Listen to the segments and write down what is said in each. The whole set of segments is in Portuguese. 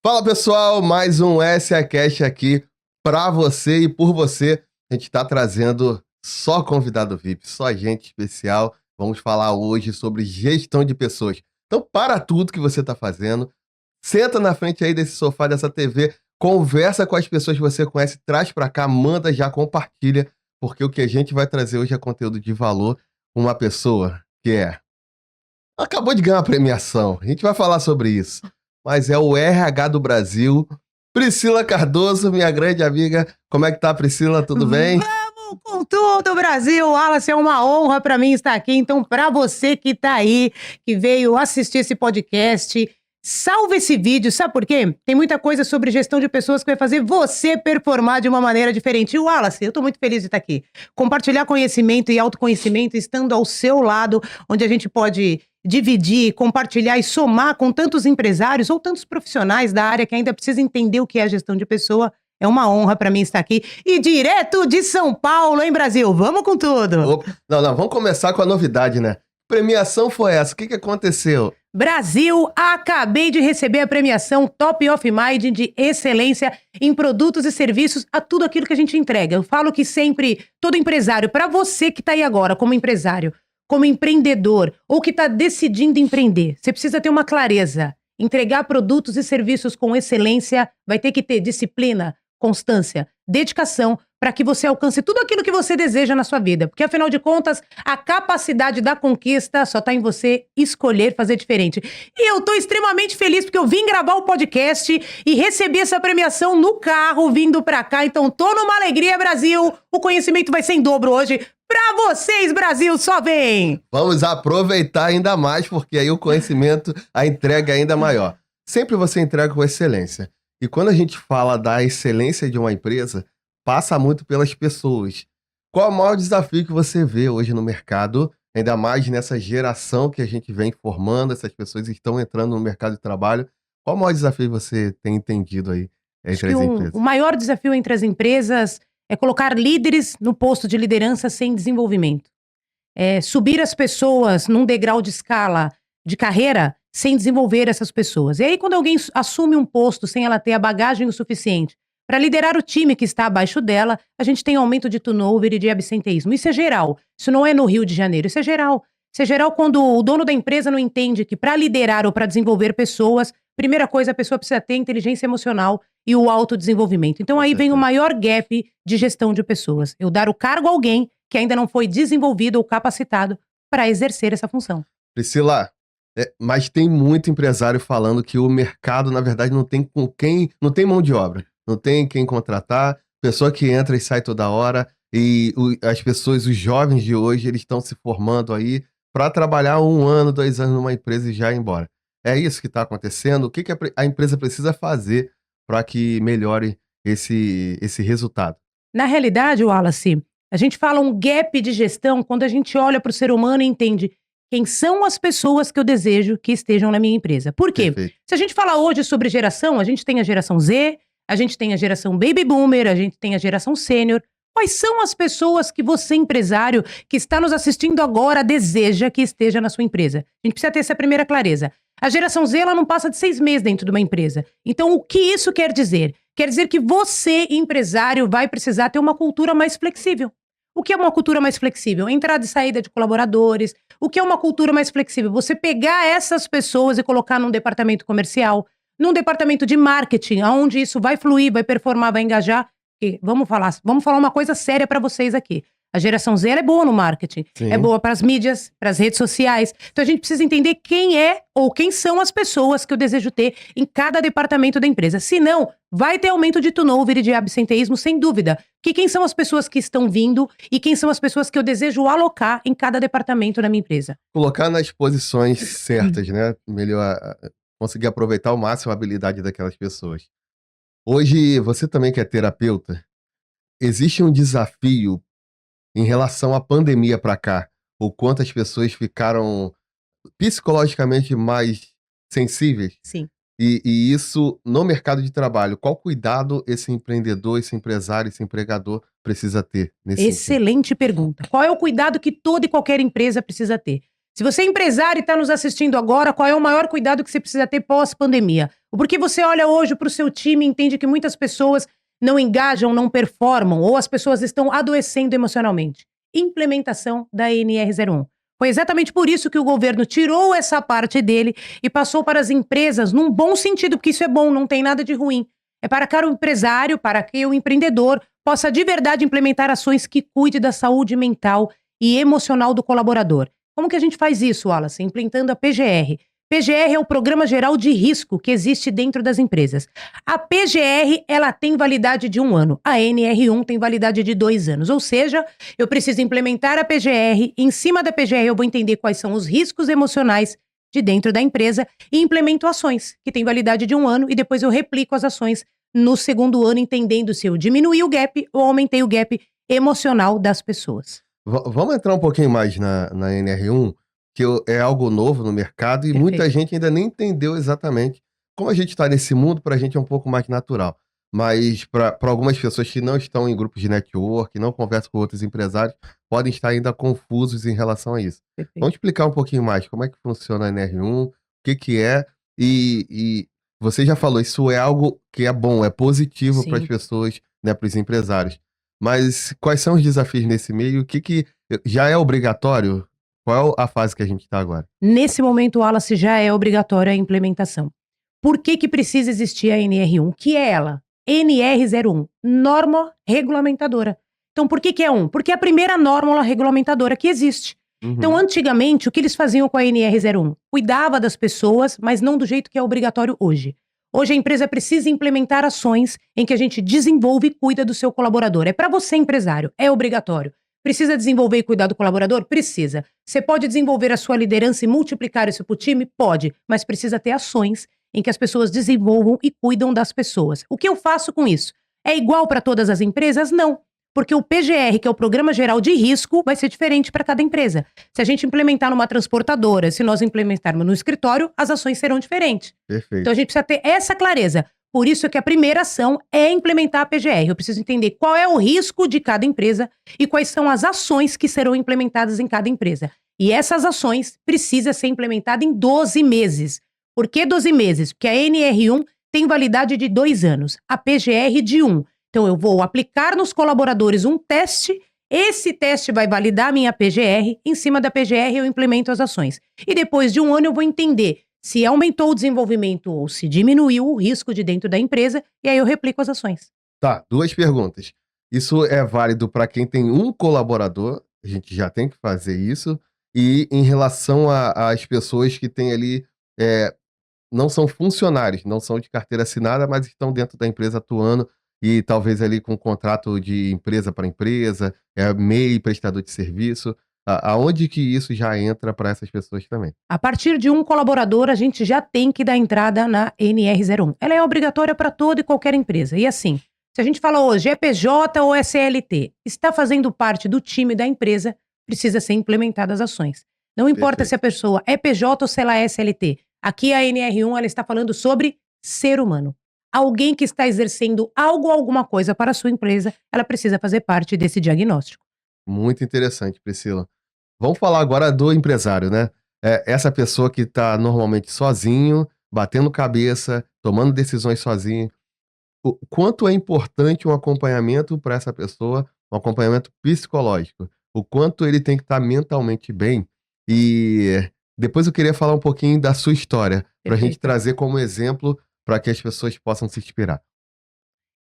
Fala pessoal, mais um SACast aqui pra você e por você. A gente tá trazendo só convidado VIP, só gente especial. Vamos falar hoje sobre gestão de pessoas. Então para tudo que você tá fazendo, senta na frente aí desse sofá, dessa TV, conversa com as pessoas que você conhece, traz pra cá, manda já, compartilha, porque o que a gente vai trazer hoje é conteúdo de valor. Uma pessoa que acabou de ganhar uma premiação, a gente vai falar sobre isso. Mas é o RH do Brasil. Priscila Cardoso, minha grande amiga. Como é que tá, Priscila? Tudo bem? Vamos com tudo, Brasil! Wallace, é uma honra para mim estar aqui. Então, para você que tá aí, que veio assistir esse podcast, salve esse vídeo, sabe por quê? Tem muita coisa sobre gestão de pessoas que vai fazer você performar de uma maneira diferente. E, Wallace, eu tô muito feliz de estar aqui. Compartilhar conhecimento e autoconhecimento estando ao seu lado, onde a gente pode dividir, compartilhar e somar com tantos empresários ou tantos profissionais da área que ainda precisam entender o que é a gestão de pessoa. É uma honra para mim estar aqui. E direto de São Paulo, hein, Brasil? Vamos com tudo! Opa. Não, vamos começar com a novidade, né? Premiação foi essa? O que aconteceu? Brasil, acabei de receber a premiação Top of Mind de excelência em produtos e serviços a tudo aquilo que a gente entrega. Eu falo que sempre, todo empresário, para você que está aí agora como empresário, como empreendedor ou que está decidindo empreender, você precisa ter uma clareza. Entregar produtos e serviços com excelência vai ter que ter disciplina, constância, dedicação para que você alcance tudo aquilo que você deseja na sua vida. Porque, afinal de contas, a capacidade da conquista só está em você escolher fazer diferente. E eu estou extremamente feliz porque eu vim gravar o podcast e recebi essa premiação no carro vindo para cá. Então, tô numa alegria, Brasil. O conhecimento vai ser em dobro hoje. Pra vocês, Brasil, só vem! Vamos aproveitar ainda mais, porque aí o conhecimento, a entrega é ainda maior. Sempre você entrega com excelência. E quando a gente fala da excelência de uma empresa, passa muito pelas pessoas. Qual é o maior desafio que você vê hoje no mercado, ainda mais nessa geração que a gente vem formando, essas pessoas estão entrando no mercado de trabalho? Qual o maior desafio que você tem entendido aí Acho entre que as empresas? o maior desafio entre as empresas é colocar líderes no posto de liderança sem desenvolvimento. É subir as pessoas num degrau de escala de carreira sem desenvolver essas pessoas. E aí, quando alguém assume um posto sem ela ter a bagagem o suficiente para liderar o time que está abaixo dela, a gente tem aumento de turnover e de absenteísmo. Isso é geral. Isso não é no Rio de Janeiro. Isso é geral. Isso é geral quando o dono da empresa não entende que para liderar ou para desenvolver pessoas, primeira coisa, a pessoa precisa ter inteligência emocional e o autodesenvolvimento. Então aí vem o maior gap de gestão de pessoas. Eu dar o cargo a alguém que ainda não foi desenvolvido ou capacitado para exercer essa função. Priscila, mas tem muito empresário falando que o mercado, na verdade, não tem não tem mão de obra, não tem quem contratar, pessoa que entra e sai toda hora, e as pessoas, os jovens de hoje, eles estão se formando aí para trabalhar 1 ano, 2 anos numa empresa e já ir embora. É isso que está acontecendo? O que a empresa precisa fazer para que melhore esse resultado? Na realidade, Wallace, a gente fala um gap de gestão quando a gente olha para o ser humano e entende quem são as pessoas que eu desejo que estejam na minha empresa. Por quê? Perfeito. Se a gente falar hoje sobre geração, a gente tem a geração Z, a gente tem a geração Baby Boomer, a gente tem a geração Sênior. Quais são as pessoas que você, empresário, que está nos assistindo agora, deseja que esteja na sua empresa? A gente precisa ter essa primeira clareza. A geração Z, ela não passa de 6 meses dentro de uma empresa. Então, o que isso quer dizer? Quer dizer que você, empresário, vai precisar ter uma cultura mais flexível. O que é uma cultura mais flexível? Entrada e saída de colaboradores. O que é uma cultura mais flexível? Você pegar essas pessoas e colocar num departamento comercial, num departamento de marketing, onde isso vai fluir, vai performar, vai engajar. E vamos falar uma coisa séria para vocês aqui. A geração Z ela é boa no marketing, Sim. é boa para as mídias, para as redes sociais. Então a gente precisa entender quem é ou quem são as pessoas que eu desejo ter em cada departamento da empresa. Senão, vai ter aumento de turnover e de absenteísmo, sem dúvida. Que quem são as pessoas que estão vindo e quem são as pessoas que eu desejo alocar em cada departamento da minha empresa. Colocar nas posições certas, né? Melhor conseguir aproveitar ao máximo a habilidade daquelas pessoas. Hoje, você também que é terapeuta, existe um desafio em relação à pandemia para cá, o quanto as pessoas ficaram psicologicamente mais sensíveis, Sim. e isso no mercado de trabalho. Qual cuidado esse empreendedor, esse empresário, esse empregador precisa ter nesse sentido? Excelente pergunta. Qual é o cuidado que toda e qualquer empresa precisa ter? Se você é empresário e está nos assistindo agora, qual é o maior cuidado que você precisa ter pós-pandemia? Porque você olha hoje para o seu time e entende que muitas pessoas não engajam, não performam, ou as pessoas estão adoecendo emocionalmente. Implementação da NR01. Foi exatamente por isso que o governo tirou essa parte dele e passou para as empresas num bom sentido, porque isso é bom, não tem nada de ruim. É para que o empresário, para que o empreendedor possa de verdade implementar ações que cuide da saúde mental e emocional do colaborador. Como que a gente faz isso, Wallace? Implementando a PGR. PGR é o Programa Geral de Risco que existe dentro das empresas. A PGR, ela tem validade de 1 ano. A NR1 tem validade de 2 anos. Ou seja, eu preciso implementar a PGR. Em cima da PGR, eu vou entender quais são os riscos emocionais de dentro da empresa e implemento ações que têm validade de 1 ano e depois eu replico as ações no segundo ano, entendendo se eu diminuí o gap ou aumentei o gap emocional das pessoas. Vamos entrar um pouquinho mais na NR1, que é algo novo no mercado e muita Perfeito. gente ainda nem entendeu exatamente. Como a gente está nesse mundo, para a gente é um pouco mais natural. Mas para algumas pessoas que não estão em grupos de network, não conversam com outros empresários, podem estar ainda confusos em relação a isso. Perfeito. Vamos explicar um pouquinho mais como é que funciona a NR1, o que é, e você já falou, isso é algo que é bom, é positivo para as Sim. pessoas, né, para os empresários. Mas quais são os desafios nesse meio? O que já é obrigatório? Qual a fase que a gente está agora? Nesse momento, Wallace, já é obrigatória a implementação. Por que que precisa existir a NR1? Que é ela? NR01, norma regulamentadora. Então, por que que é 1? Porque é a primeira norma regulamentadora que existe. Então, Uhum. antigamente, o que eles faziam com a NR01? Cuidava das pessoas, mas não do jeito que é obrigatório hoje. Hoje a empresa precisa implementar ações em que a gente desenvolve e cuida do seu colaborador. É para você, empresário, é obrigatório. Precisa desenvolver e cuidar do colaborador? Precisa. Você pode desenvolver a sua liderança e multiplicar isso para o time? Pode, mas precisa ter ações em que as pessoas desenvolvam e cuidam das pessoas. O que eu faço com isso? É igual para todas as empresas? Não. Porque o PGR, que é o Programa Geral de Risco, vai ser diferente para cada empresa. Se a gente implementar numa transportadora, se nós implementarmos no escritório, as ações serão diferentes. Então a Perfeito. gente precisa ter essa clareza. Por isso que a primeira ação é implementar a PGR. Eu preciso entender qual é o risco de cada empresa e quais são as ações que serão implementadas em cada empresa. E essas ações precisam ser implementadas em 12 meses. Por que 12 meses? Porque a NR1 tem validade de 2 anos, a PGR de 1. Então eu vou aplicar nos colaboradores um teste, esse teste vai validar a minha PGR, em cima da PGR eu implemento as ações. E depois de 1 ano eu vou entender se aumentou o desenvolvimento ou se diminuiu o risco de dentro da empresa, e aí eu replico as ações. Tá, 2 perguntas. Isso é válido para quem tem um colaborador, a gente já tem que fazer isso, e em relação às pessoas que têm ali, eh, não são funcionários, não são de carteira assinada, mas estão dentro da empresa atuando e talvez ali com contrato de empresa para empresa, MEI, prestador de serviço. Aonde que isso já entra para essas pessoas também? A partir de um colaborador, a gente já tem que dar entrada na NR01. Ela é obrigatória para toda e qualquer empresa. E assim, se a gente fala hoje é PJ ou é CLT, está fazendo parte do time da empresa, precisa ser implementadas ações. Não importa se a Perfeito. pessoa é PJ ou se ela é CLT. Aqui a NR1 ela está falando sobre ser humano. Alguém que está exercendo algo ou alguma coisa para a sua empresa, ela precisa fazer parte desse diagnóstico. Muito interessante, Priscila. Vamos falar agora do empresário, né? Essa pessoa que está normalmente sozinho, batendo cabeça, tomando decisões sozinho. O quanto é importante um acompanhamento para essa pessoa, um acompanhamento psicológico. O quanto ele tem que estar mentalmente bem. E depois eu queria falar um pouquinho da sua história, para a gente Perfeito. trazer como exemplo para que as pessoas possam se inspirar.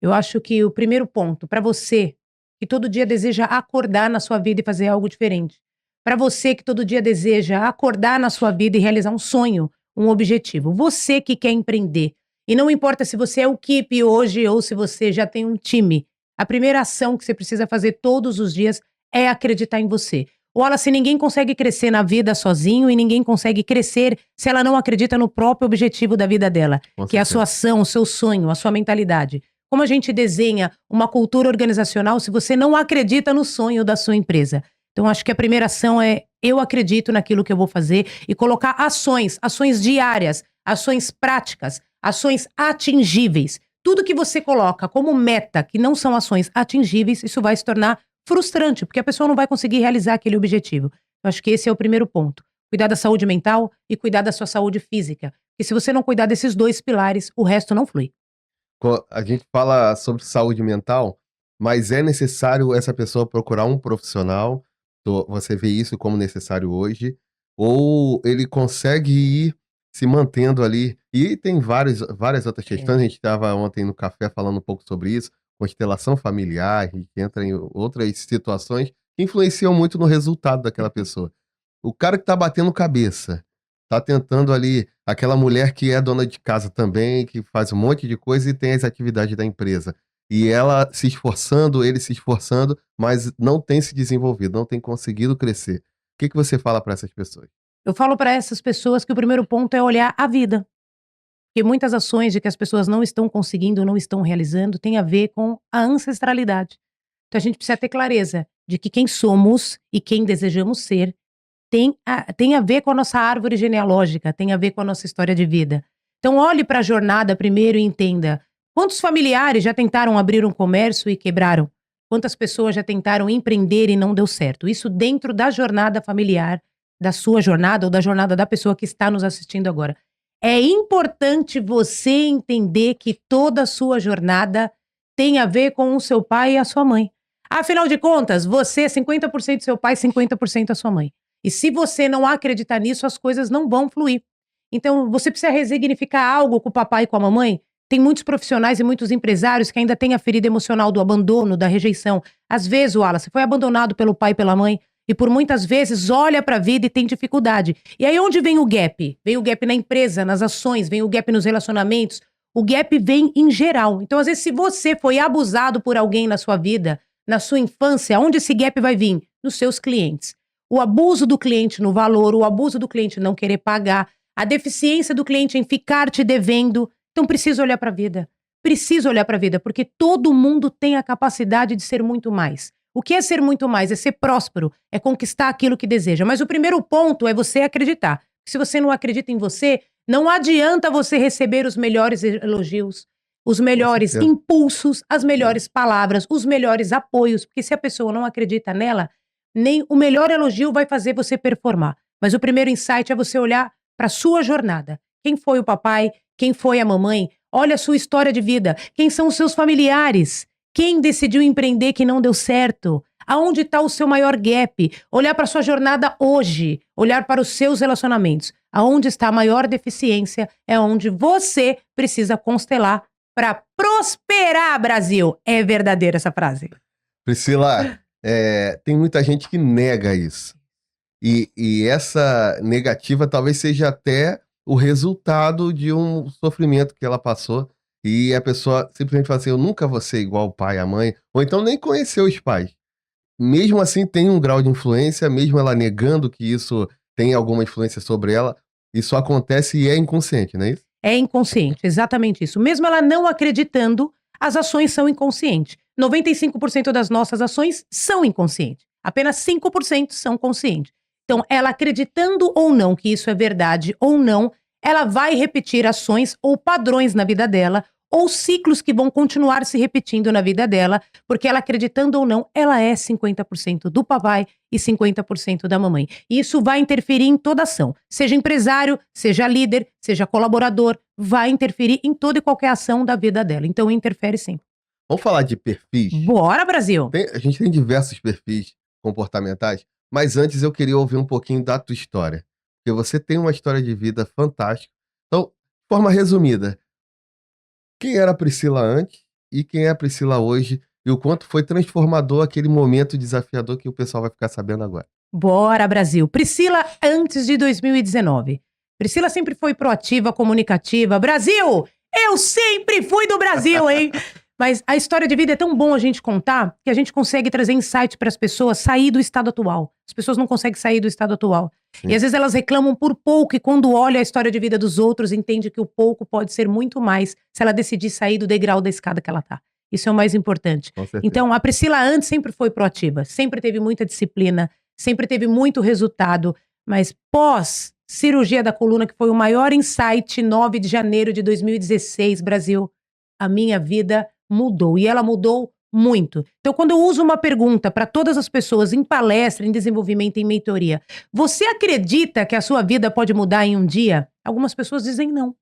Eu acho que o primeiro ponto, para você que todo dia deseja acordar na sua vida e fazer algo diferente. Para você que todo dia deseja acordar na sua vida e realizar um sonho, um objetivo. Você que quer empreender. E não importa se você é o equipe hoje ou se você já tem um time. A primeira ação que você precisa fazer todos os dias é acreditar em você. Wallace, ninguém consegue crescer na vida sozinho e ninguém consegue crescer se ela não acredita no próprio objetivo da vida dela, Com que é a sua certeza. ação, o seu sonho, a sua mentalidade. Como a gente desenha uma cultura organizacional se você não acredita no sonho da sua empresa? Então, acho que a primeira ação é eu acredito naquilo que eu vou fazer e colocar ações, ações diárias, ações práticas, ações atingíveis. Tudo que você coloca como meta, que não são ações atingíveis, isso vai se tornar frustrante, porque a pessoa não vai conseguir realizar aquele objetivo. Eu acho que esse é o primeiro ponto. Cuidar da saúde mental e cuidar da sua saúde física. Porque se você não cuidar desses 2 pilares, o resto não flui. A gente fala sobre saúde mental, mas é necessário essa pessoa procurar um profissional? Você vê isso como necessário hoje? Ou ele consegue ir se mantendo ali? E tem várias outras É. questões. A gente estava ontem no café falando um pouco sobre isso, constelação familiar, a gente entra em outras situações que influenciam muito no resultado daquela pessoa. O cara que tá batendo cabeça, tá tentando ali, aquela mulher que é dona de casa também, que faz um monte de coisa e tem as atividades da empresa. E ela se esforçando, ele se esforçando, mas não tem se desenvolvido, não tem conseguido crescer. O que que você fala para essas pessoas? Eu falo para essas pessoas que o primeiro ponto é olhar a vida. Porque muitas ações de que as pessoas não estão conseguindo, não estão realizando, tem a ver com a ancestralidade. Então a gente precisa ter clareza de que quem somos e quem desejamos ser tem a ver com a nossa árvore genealógica, tem a ver com a nossa história de vida. Então olhe para a jornada primeiro e entenda quantos familiares já tentaram abrir um comércio e quebraram? Quantas pessoas já tentaram empreender e não deu certo? Isso dentro da jornada familiar, da sua jornada ou da jornada da pessoa que está nos assistindo agora. É importante você entender que toda a sua jornada tem a ver com o seu pai e a sua mãe. Afinal de contas, você é 50% seu pai, 50% a sua mãe. E se você não acreditar nisso, as coisas não vão fluir. Então, você precisa resignificar algo com o papai e com a mamãe. Tem muitos profissionais e muitos empresários que ainda têm a ferida emocional do abandono, da rejeição. Às vezes, Wallace, foi abandonado pelo pai e pela mãe, e por muitas vezes olha para a vida e tem dificuldade. E aí onde vem o gap? Vem o gap na empresa, nas ações, vem o gap nos relacionamentos. O gap vem em geral. Então, às vezes, se você foi abusado por alguém na sua vida, na sua infância, onde esse gap vai vir? Nos seus clientes. O abuso do cliente no valor, o abuso do cliente em não querer pagar, a deficiência do cliente em ficar te devendo. Então, precisa olhar para a vida. Precisa olhar para a vida, porque todo mundo tem a capacidade de ser muito mais. O que é ser muito mais? É ser próspero, é conquistar aquilo que deseja. Mas o primeiro ponto é você acreditar. Se você não acredita em você, não adianta você receber os melhores elogios, os melhores certeza. impulsos, as melhores palavras, os melhores apoios, porque se a pessoa não acredita nela, nem o melhor elogio vai fazer você performar. Mas o primeiro insight é você olhar para a sua jornada. Quem foi o papai? Quem foi a mamãe? Olha a sua história de vida. Quem são os seus familiares? Quem decidiu empreender que não deu certo? Aonde está o seu maior gap? Olhar para a sua jornada hoje. Olhar para os seus relacionamentos. Aonde está a maior deficiência é onde você precisa constelar para prosperar, Brasil. É verdadeira essa frase. Priscila, tem muita gente que nega isso. E essa negativa talvez seja até o resultado de um sofrimento que ela passou. E a pessoa simplesmente fala assim: eu nunca vou ser igual o pai e a mãe. Ou então nem conheceu os pais. Mesmo assim, tem um grau de influência, mesmo ela negando que isso tem alguma influência sobre ela, isso acontece e é inconsciente, não é isso? É inconsciente, exatamente isso. Mesmo ela não acreditando, as ações são inconscientes. 95% das nossas ações são inconscientes. Apenas 5% são conscientes. Então, ela acreditando ou não que isso é verdade ou não, ela vai repetir ações ou padrões na vida dela, ou ciclos que vão continuar se repetindo na vida dela, porque ela acreditando ou não, ela é 50% do papai e 50% da mamãe. E isso vai interferir em toda ação. Seja empresário, seja líder, seja colaborador, vai interferir em toda e qualquer ação da vida dela. Então, interfere sim. Vamos falar de perfis? Bora, Brasil! A gente tem diversos perfis comportamentais, mas antes eu queria ouvir um pouquinho da tua história. Porque você tem uma história de vida fantástica. Então, de forma resumida, quem era a Priscila antes e quem é a Priscila hoje e o quanto foi transformador aquele momento desafiador que o pessoal vai ficar sabendo agora. Bora, Brasil! Priscila antes de 2019. Priscila sempre foi proativa, comunicativa. Brasil! Eu sempre fui do Brasil, hein? Mas a história de vida é tão bom a gente contar que a gente consegue trazer insight para as pessoas sair do estado atual. As pessoas não conseguem sair do estado atual. Sim. E às vezes elas reclamam por pouco e quando olha a história de vida dos outros, entende que o pouco pode ser muito mais se ela decidir sair do degrau da escada que ela tá. Isso é o mais importante. Com certeza. Então, a Priscila antes sempre foi proativa, sempre teve muita disciplina, sempre teve muito resultado, mas pós cirurgia da coluna, que foi o maior insight, 9 de janeiro de 2016, Brasil, a minha vida mudou. E ela mudou Muito. Então, quando eu uso uma pergunta para todas as pessoas em palestra, em desenvolvimento, em mentoria, você acredita que a sua vida pode mudar em um dia? Algumas pessoas dizem não.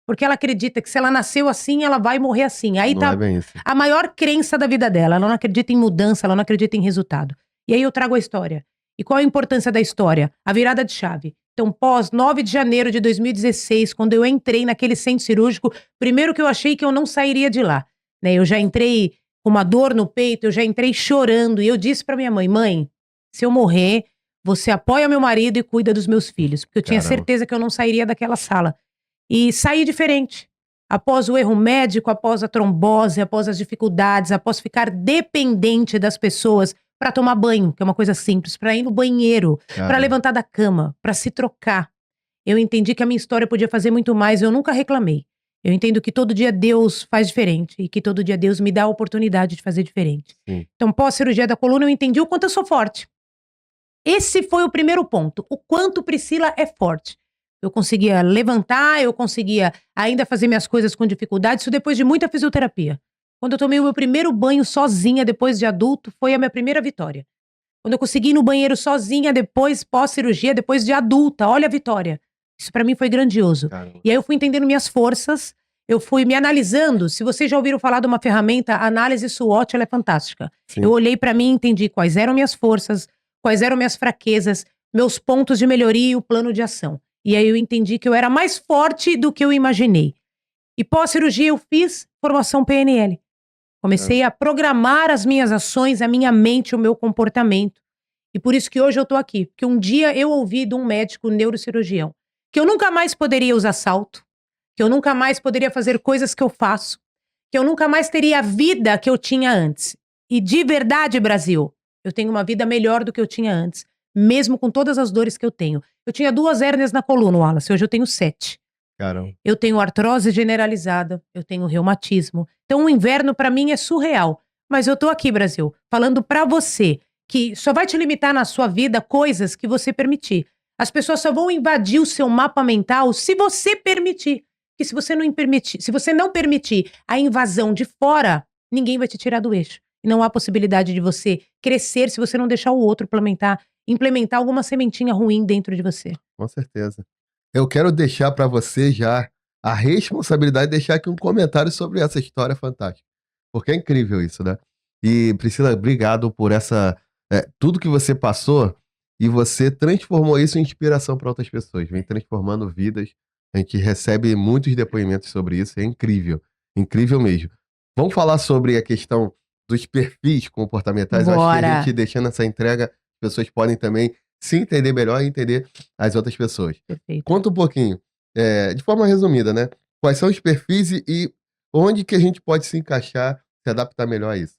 Porque ela acredita que se ela nasceu assim, ela vai morrer assim. Aí Não tá é bem isso. a maior crença da vida dela. Ela não acredita em mudança, ela não acredita em resultado. E aí eu trago a história. E qual a importância da história? A virada de chave. Então, pós 9 de janeiro de 2016, quando eu entrei naquele centro cirúrgico, primeiro que eu achei que eu não sairia de lá, né? Eu já entrei com uma dor no peito, eu já entrei chorando. E eu disse pra minha mãe, mãe, se eu morrer, você apoia meu marido e cuida dos meus filhos. Porque eu tinha Caramba. certeza que eu não sairia daquela sala. E saí diferente. Após o erro médico, após a trombose, após as dificuldades, após ficar dependente das pessoas para tomar banho, que é uma coisa simples, para ir no banheiro, para Caramba. levantar da cama, para se trocar. Eu entendi que a minha história podia fazer muito mais, eu nunca reclamei. Eu entendo que todo dia Deus faz diferente e que todo dia Deus me dá a oportunidade de fazer diferente. Sim. Então, pós cirurgia da coluna, eu entendi o quanto eu sou forte. Esse foi o primeiro ponto, o quanto Priscila é forte. Eu conseguia levantar, eu conseguia ainda fazer minhas coisas com dificuldade, isso depois de muita fisioterapia. Quando eu tomei o meu primeiro banho sozinha, depois de adulto, foi a minha primeira vitória. Quando eu consegui ir no banheiro sozinha, depois, pós-cirurgia, depois de adulta, olha a vitória. Isso pra mim foi grandioso. Caramba. E aí eu fui entendendo minhas forças, eu fui me analisando. Se vocês já ouviram falar de uma ferramenta, a análise SWOT, ela é fantástica. Sim. Eu olhei pra mim e entendi quais eram minhas forças, quais eram minhas fraquezas, meus pontos de melhoria e o plano de ação. E aí eu entendi que eu era mais forte do que eu imaginei. E pós-cirurgia eu fiz formação PNL. Comecei a programar as minhas ações, a minha mente, o meu comportamento. E por isso que hoje eu tô aqui. Porque um dia eu ouvi de um médico neurocirurgião que eu nunca mais poderia usar salto, que eu nunca mais poderia fazer coisas que eu faço, que eu nunca mais teria a vida que eu tinha antes. E de verdade, Brasil, eu tenho uma vida melhor do que eu tinha antes. Mesmo com todas as dores que eu tenho. Eu tinha 2 hérnias na coluna, Wallace. Hoje eu tenho 7. Caramba. Eu tenho artrose generalizada. Eu tenho reumatismo. Então o inverno pra mim é surreal. Mas eu tô aqui, Brasil, falando pra você que só vai te limitar na sua vida coisas que você permitir. As pessoas só vão invadir o seu mapa mental se você permitir. Porque se você não permitir a invasão de fora, ninguém vai te tirar do eixo. E não há possibilidade de você crescer se você não deixar o outro implementar alguma sementinha ruim dentro de você. Com certeza. Eu quero deixar para você já a responsabilidade de deixar aqui um comentário sobre essa história fantástica. Porque é incrível isso, né? E Priscila, obrigado por tudo que você passou e você transformou isso em inspiração para outras pessoas. Vem transformando vidas. A gente recebe muitos depoimentos sobre isso. É incrível. Incrível mesmo. Vamos falar sobre a questão dos perfis comportamentais. Eu acho que a Bora! gente, deixando essa entrega, as pessoas podem também se entender melhor e entender as outras pessoas. Perfeito. Conta um pouquinho, de forma resumida, né? Quais são os perfis e onde que a gente pode se encaixar, se adaptar melhor a isso?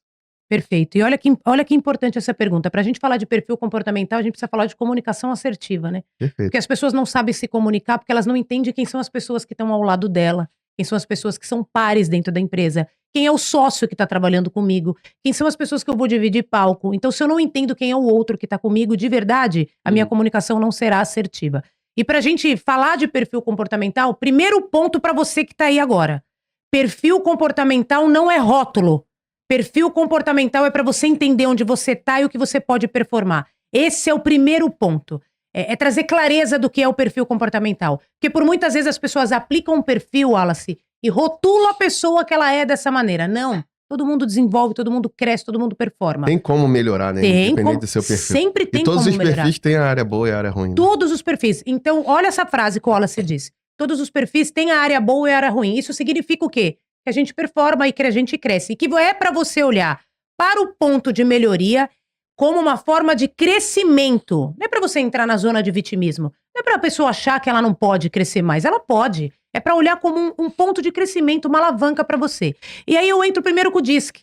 Perfeito. E olha que importante essa pergunta. Para a gente falar de perfil comportamental, a gente precisa falar de comunicação assertiva, né? Perfeito. Porque as pessoas não sabem se comunicar porque elas não entendem quem são as pessoas que estão ao lado dela, quem são as pessoas que são pares dentro da empresa, quem é o sócio que está trabalhando comigo, quem são as pessoas que eu vou dividir palco. Então, se eu não entendo quem é o outro que está comigo, de verdade, a minha comunicação não será assertiva. E para a gente falar de perfil comportamental, primeiro ponto para você que está aí agora. Perfil comportamental não é rótulo. Perfil comportamental é para você entender onde você tá e o que você pode performar. Esse é o primeiro ponto. É trazer clareza do que é o perfil comportamental. Porque por muitas vezes as pessoas aplicam um perfil, Wallace, e rotulam a pessoa que ela é dessa maneira. Não. Todo mundo desenvolve, todo mundo cresce, todo mundo performa. Tem como melhorar, né? Independente do seu perfil. Sempre tem E todos como os melhorar. perfis têm a área boa e a área ruim. Né? Todos os perfis. Então, olha essa frase que o Wallace diz. Todos os perfis têm a área boa e a área ruim. Isso significa o quê? Que a gente performa e que a gente cresce. E que é para você olhar para o ponto de melhoria como uma forma de crescimento. Não é para você entrar na zona de vitimismo. Não é para a pessoa achar que ela não pode crescer mais. Ela pode. É para olhar como um ponto de crescimento, uma alavanca para você. E aí eu entro primeiro com o DISC,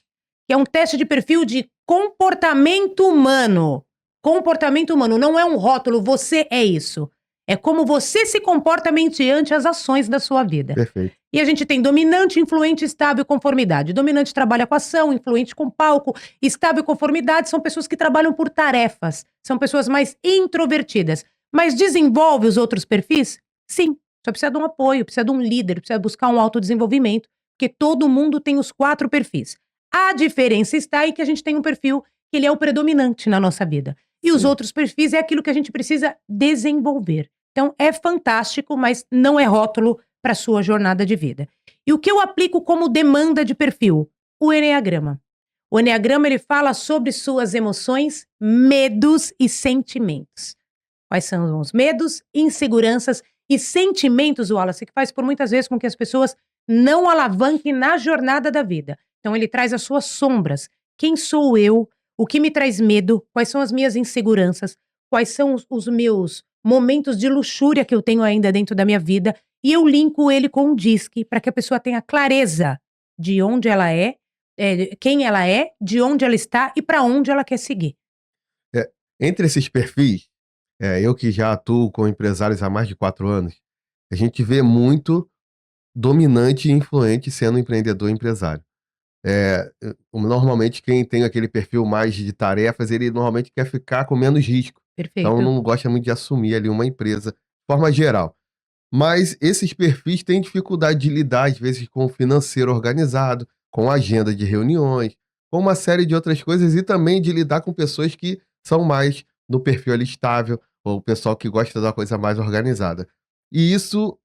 que é um teste de perfil de comportamento humano. Comportamento humano não é um rótulo, você é isso. É como você se comporta mediante as ações da sua vida. Perfeito. E a gente tem dominante, influente, estável e conformidade. Dominante trabalha com ação, influente com palco, estável e conformidade são pessoas que trabalham por tarefas. São pessoas mais introvertidas. Mas desenvolve os outros perfis? Sim. Só precisa de um apoio, precisa de um líder, precisa buscar um autodesenvolvimento. Porque todo mundo tem os 4 perfis. A diferença está em que a gente tem um perfil que ele é o predominante na nossa vida. E os outros perfis é aquilo que a gente precisa desenvolver. Então, é fantástico, mas não é rótulo para a sua jornada de vida. E o que eu aplico como demanda de perfil? O Eneagrama. O Eneagrama, ele fala sobre suas emoções, medos e sentimentos. Quais são os medos, inseguranças e sentimentos, Wallace, que faz por muitas vezes com que as pessoas não alavanquem na jornada da vida. Então, ele traz as suas sombras. Quem sou eu? O que me traz medo? Quais são as minhas inseguranças? Quais são os meus momentos de luxúria que eu tenho ainda dentro da minha vida? E eu linko ele com um DISC para que a pessoa tenha clareza de onde ela é, quem ela é, de onde ela está e para onde ela quer seguir. Entre esses perfis, eu que já atuo com empresários há mais de 4 anos, a gente vê muito dominante e influente sendo empreendedor e empresário. Normalmente quem tem aquele perfil mais de tarefas, ele normalmente quer ficar com menos risco. Perfeito. Então não gosta muito de assumir ali uma empresa, de forma geral. Mas esses perfis têm dificuldade de lidar, às vezes, com o financeiro organizado, com a agenda de reuniões, com uma série de outras coisas e também de lidar com pessoas que são mais no perfil ali estável, ou o pessoal que gosta da coisa mais organizada. E isso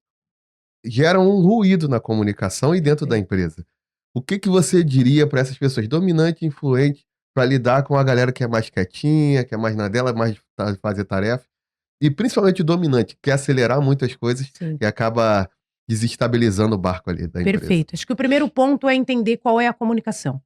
gera um ruído na comunicação e dentro da empresa. O que você diria para essas pessoas, dominante e influente, para lidar com a galera que é mais quietinha, que é mais na dela, mais de fazer tarefa, e principalmente o dominante, que quer acelerar muitas coisas Sim. e acaba desestabilizando o barco ali da empresa? Perfeito. Acho que o primeiro ponto é entender qual é a comunicação.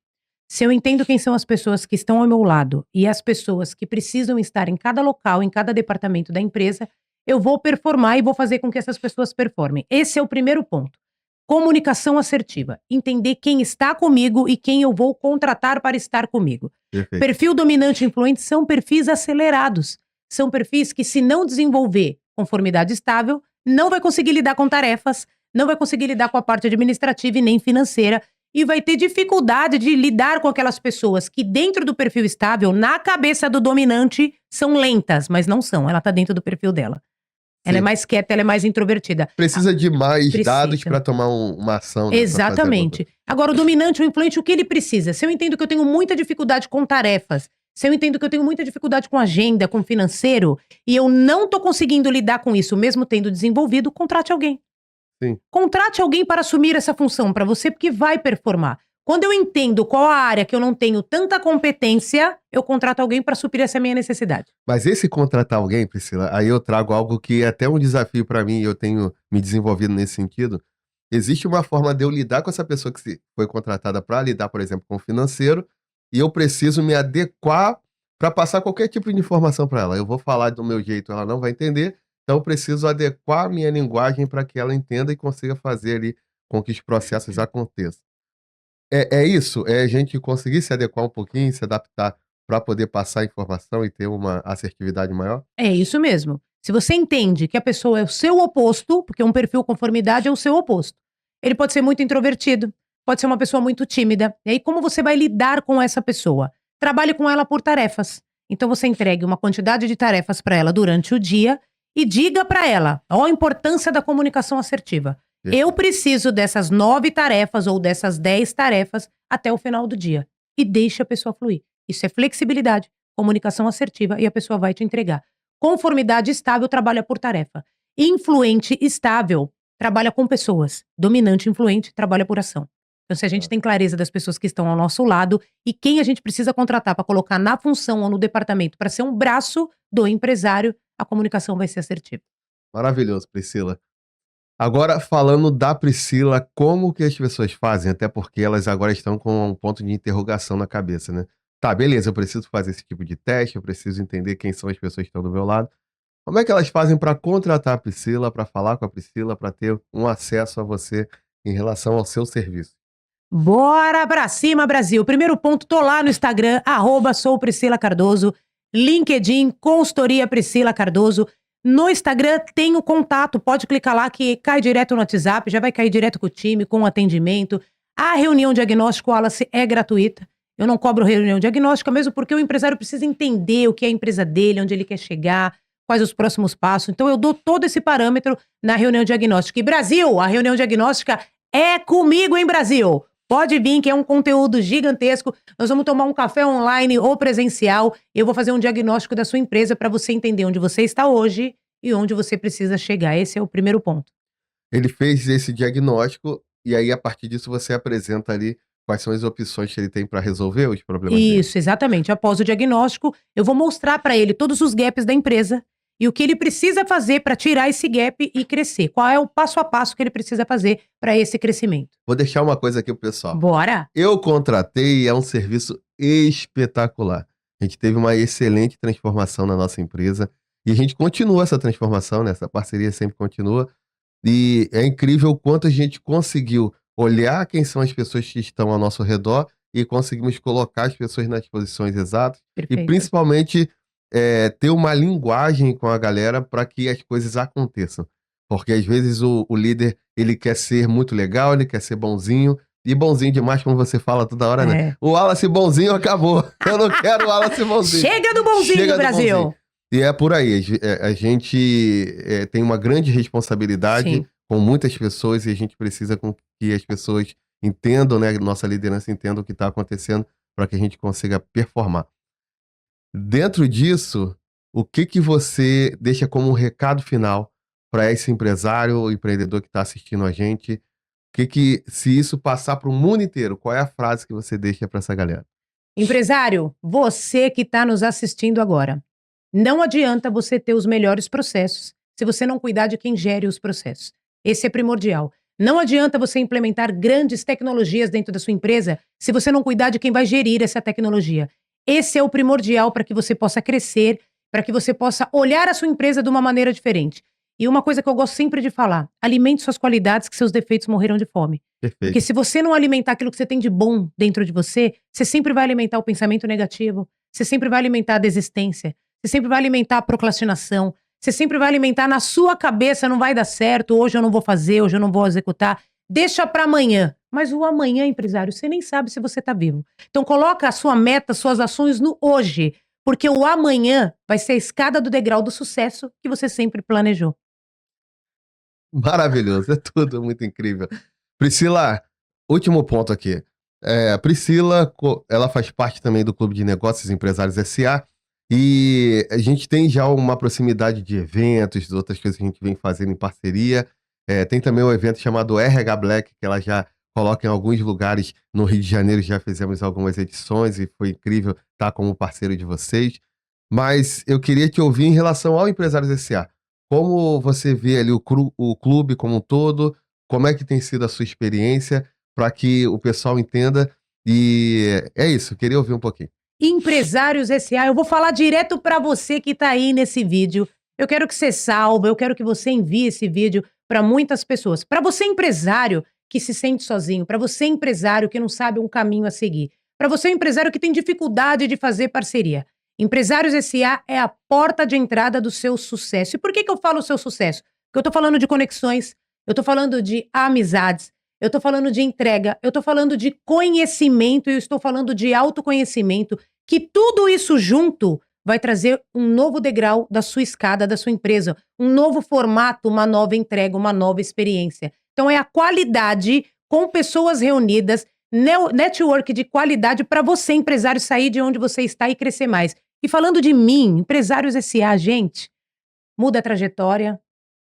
Se eu entendo quem são as pessoas que estão ao meu lado e as pessoas que precisam estar em cada local, em cada departamento da empresa, eu vou performar e vou fazer com que essas pessoas performem. Esse é o primeiro ponto. Comunicação assertiva. Entender quem está comigo e quem eu vou contratar para estar comigo. Perfeito. Perfil dominante e influente são perfis acelerados. São perfis que, se não desenvolver conformidade estável, não vai conseguir lidar com tarefas, não vai conseguir lidar com a parte administrativa e nem financeira, e vai ter dificuldade de lidar com aquelas pessoas que, dentro do perfil estável, na cabeça do dominante, são lentas, mas não são. Ela está dentro do perfil dela. Ela é Sim. mais quieta, ela é mais introvertida. Precisa de mais Precisa. dados para tomar uma ação. Né, pra fazer Exatamente. Agora, o dominante, o influente, o que ele precisa? Se eu entendo que eu tenho muita dificuldade com tarefas, se eu entendo que eu tenho muita dificuldade com agenda, com financeiro, e eu não estou conseguindo lidar com isso, mesmo tendo desenvolvido, contrate alguém. Sim. Contrate alguém para assumir essa função para você, porque vai performar. Quando eu entendo qual a área que eu não tenho tanta competência, eu contrato alguém para suprir essa minha necessidade. Mas esse contratar alguém, Priscila, aí eu trago algo que é até um desafio para mim e eu tenho me desenvolvido nesse sentido. Existe uma forma de eu lidar com essa pessoa que foi contratada para lidar, por exemplo, com o financeiro, e eu preciso me adequar para passar qualquer tipo de informação para ela. Eu vou falar do meu jeito, ela não vai entender, então eu preciso adequar a minha linguagem para que ela entenda e consiga fazer ali com que os processos aconteçam. É isso? É a gente conseguir se adequar um pouquinho, se adaptar para poder passar a informação e ter uma assertividade maior? É isso mesmo. Se você entende que a pessoa é o seu oposto, porque um perfil conformidade é o seu oposto. Ele pode ser muito introvertido, pode ser uma pessoa muito tímida. E aí, como você vai lidar com essa pessoa? Trabalhe com ela por tarefas. Então, você entregue uma quantidade de tarefas para ela durante o dia e diga para ela a importância da comunicação assertiva. Eu preciso dessas 9 tarefas ou dessas 10 tarefas até o final do dia. E deixe a pessoa fluir. Isso é flexibilidade, comunicação assertiva e a pessoa vai te entregar. Conformidade estável trabalha por tarefa. Influente estável trabalha com pessoas. Dominante influente trabalha por ação. Então, se a gente tem clareza das pessoas que estão ao nosso lado e quem a gente precisa contratar para colocar na função ou no departamento para ser um braço do empresário, a comunicação vai ser assertiva. Maravilhoso, Priscila. Agora, falando da Priscila, como que as pessoas fazem? Até porque elas agora estão com um ponto de interrogação na cabeça, né? Tá, beleza, eu preciso fazer esse tipo de teste, eu preciso entender quem são as pessoas que estão do meu lado. Como é que elas fazem para contratar a Priscila, para falar com a Priscila, para ter um acesso a você em relação ao seu serviço? Bora pra cima, Brasil! Primeiro ponto, tô lá no Instagram, @soupriscilacardoso, LinkedIn, consultoria Priscila Cardoso. No Instagram tem o contato, pode clicar lá que cai direto no WhatsApp, já vai cair direto com o time, com o atendimento. A reunião diagnóstico, Wallace, é gratuita. Eu não cobro reunião diagnóstica, mesmo porque o empresário precisa entender o que é a empresa dele, onde ele quer chegar, quais os próximos passos. Então eu dou todo esse parâmetro na reunião diagnóstica. E Brasil, a reunião diagnóstica é comigo, hein, Brasil? Pode vir, que é um conteúdo gigantesco. Nós vamos tomar um café online ou presencial. Eu vou fazer um diagnóstico da sua empresa para você entender onde você está hoje e onde você precisa chegar. Esse é o primeiro ponto. Ele fez esse diagnóstico e aí, a partir disso, você apresenta ali quais são as opções que ele tem para resolver os problemas dele. Isso, exatamente. Após o diagnóstico, eu vou mostrar para ele todos os gaps da empresa e o que ele precisa fazer para tirar esse gap e crescer. Qual é o passo a passo que ele precisa fazer para esse crescimento? Vou deixar uma coisa aqui pro pessoal. Bora! Eu contratei e é um serviço espetacular. A gente teve uma excelente transformação na nossa empresa e a gente continua essa transformação, né? Essa parceria sempre continua. E é incrível o quanto a gente conseguiu olhar quem são as pessoas que estão ao nosso redor e conseguimos colocar as pessoas nas posições exatas e Perfeito. principalmente ter uma linguagem com a galera para que as coisas aconteçam. Porque às vezes o líder ele quer ser muito legal, ele quer ser bonzinho, e bonzinho demais, como você fala toda hora, né? É. O Wallace bonzinho acabou. Eu não quero o Wallace bonzinho. Chega do bonzinho, Chega do Brasil! bonzinho. E é por aí. A gente tem uma grande responsabilidade Sim. com muitas pessoas e a gente precisa que as pessoas entendam, né? Nossa liderança entenda o que está acontecendo para que a gente consiga performar. Dentro disso, o que você deixa como um recado final para esse empresário ou empreendedor que está assistindo a gente? Se isso passar para o mundo inteiro, qual é a frase que você deixa para essa galera? Empresário, você que está nos assistindo agora, não adianta você ter os melhores processos se você não cuidar de quem gere os processos. Esse é primordial. Não adianta você implementar grandes tecnologias dentro da sua empresa se você não cuidar de quem vai gerir essa tecnologia. Esse é o primordial para que você possa crescer, para que você possa olhar a sua empresa de uma maneira diferente. E uma coisa que eu gosto sempre de falar: alimente suas qualidades, que seus defeitos morreram de fome. Perfeito. Porque se você não alimentar aquilo que você tem de bom dentro de você, você sempre vai alimentar o pensamento negativo, você sempre vai alimentar a desistência, você sempre vai alimentar a procrastinação, você sempre vai alimentar na sua cabeça: não vai dar certo, hoje eu não vou fazer, hoje eu não vou executar, deixa para amanhã. Mas o amanhã, empresário, você nem sabe se você tá vivo. Então coloca a sua meta, suas ações no hoje, porque o amanhã vai ser a escada do degrau do sucesso que você sempre planejou. Maravilhoso, é tudo muito incrível. Priscila, último ponto aqui. A Priscila, ela faz parte também do Clube de Negócios Empresários S.A. e a gente tem já uma proximidade de eventos, outras coisas que a gente vem fazendo em parceria. Tem também um evento chamado RH Black, que ela já coloca em alguns lugares no Rio de Janeiro, já fizemos algumas edições e foi incrível estar como parceiro de vocês. Mas eu queria te ouvir em relação ao Empresários S.A. Como você vê ali o clube como um todo, como é que tem sido a sua experiência para que o pessoal entenda? E é isso, eu queria ouvir um pouquinho. Empresários S.A., eu vou falar direto para você que tá aí nesse vídeo. Eu quero que você salve, eu quero que você envie esse vídeo para muitas pessoas. Para você empresário que se sente sozinho, para você empresário que não sabe um caminho a seguir, para você empresário que tem dificuldade de fazer parceria. Empresários S.A. é a porta de entrada do seu sucesso. E por que eu falo seu sucesso? Porque eu tô falando de conexões, eu tô falando de amizades, eu tô falando de entrega, eu tô falando de conhecimento e eu estou falando de autoconhecimento, que tudo isso junto vai trazer um novo degrau da sua escada, da sua empresa, um novo formato, uma nova entrega, uma nova experiência. Então é a qualidade com pessoas reunidas, network de qualidade para você, empresário, sair de onde você está e crescer mais. E falando de mim, Empresários S.A., gente, muda a trajetória,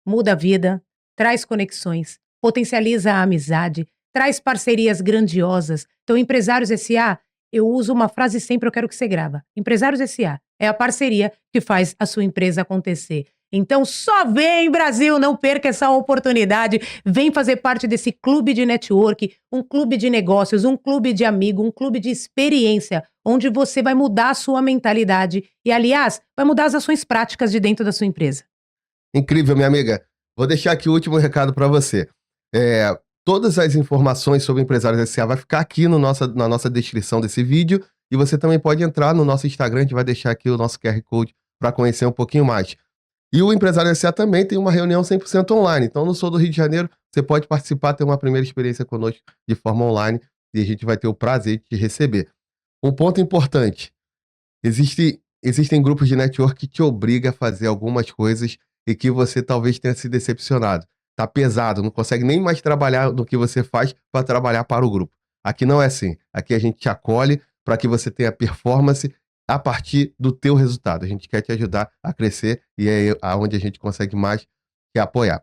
muda a vida, traz conexões, potencializa a amizade, traz parcerias grandiosas. Então, Empresários S.A., eu uso uma frase sempre, eu quero que você grava. Empresários S.A. é a parceria que faz a sua empresa acontecer. Então, só vem, Brasil, não perca essa oportunidade. Vem fazer parte desse clube de network, um clube de negócios, um clube de amigo, um clube de experiência, onde você vai mudar a sua mentalidade e, aliás, vai mudar as ações práticas de dentro da sua empresa. Incrível, minha amiga. Vou deixar aqui o último recado para você. Todas as informações sobre Empresários S.A. vai ficar aqui na nossa descrição desse vídeo e você também pode entrar no nosso Instagram, a gente vai deixar aqui o nosso QR Code para conhecer um pouquinho mais. E o Empresário S.A. também tem uma reunião 100% online. Então, no Sul do Rio de Janeiro, você pode participar, ter uma primeira experiência conosco de forma online e a gente vai ter o prazer de te receber. Um ponto importante: existem grupos de network que te obligam a fazer algumas coisas e que você talvez tenha se decepcionado. Tá pesado, não consegue nem mais trabalhar no que você faz para trabalhar para o grupo. Aqui não é assim. Aqui a gente te acolhe para que você tenha performance a partir do teu resultado. A gente quer te ajudar a crescer e é aonde a gente consegue mais que apoiar.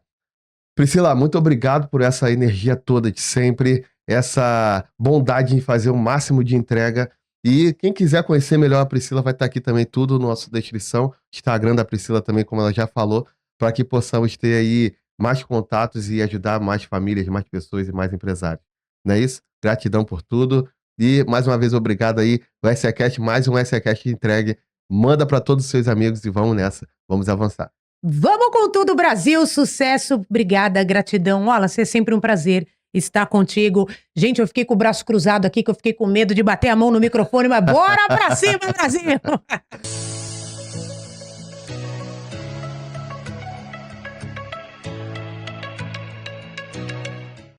Priscila, muito obrigado por essa energia toda de sempre, essa bondade em fazer o máximo de entrega. E quem quiser conhecer melhor a Priscila vai estar aqui também tudo na nossa descrição. Instagram da Priscila também, como ela já falou, para que possamos ter aí mais contatos e ajudar mais famílias, mais pessoas e mais empresários. Não é isso? Gratidão por tudo. E mais uma vez, obrigado aí. O SECast, mais um SECast entregue. Manda para todos os seus amigos e vamos nessa. Vamos avançar. Vamos com tudo, Brasil! Sucesso! Obrigada, gratidão. Wallace, é sempre um prazer estar contigo. Gente, eu fiquei com o braço cruzado aqui, que eu fiquei com medo de bater a mão no microfone, mas bora pra cima, Brasil!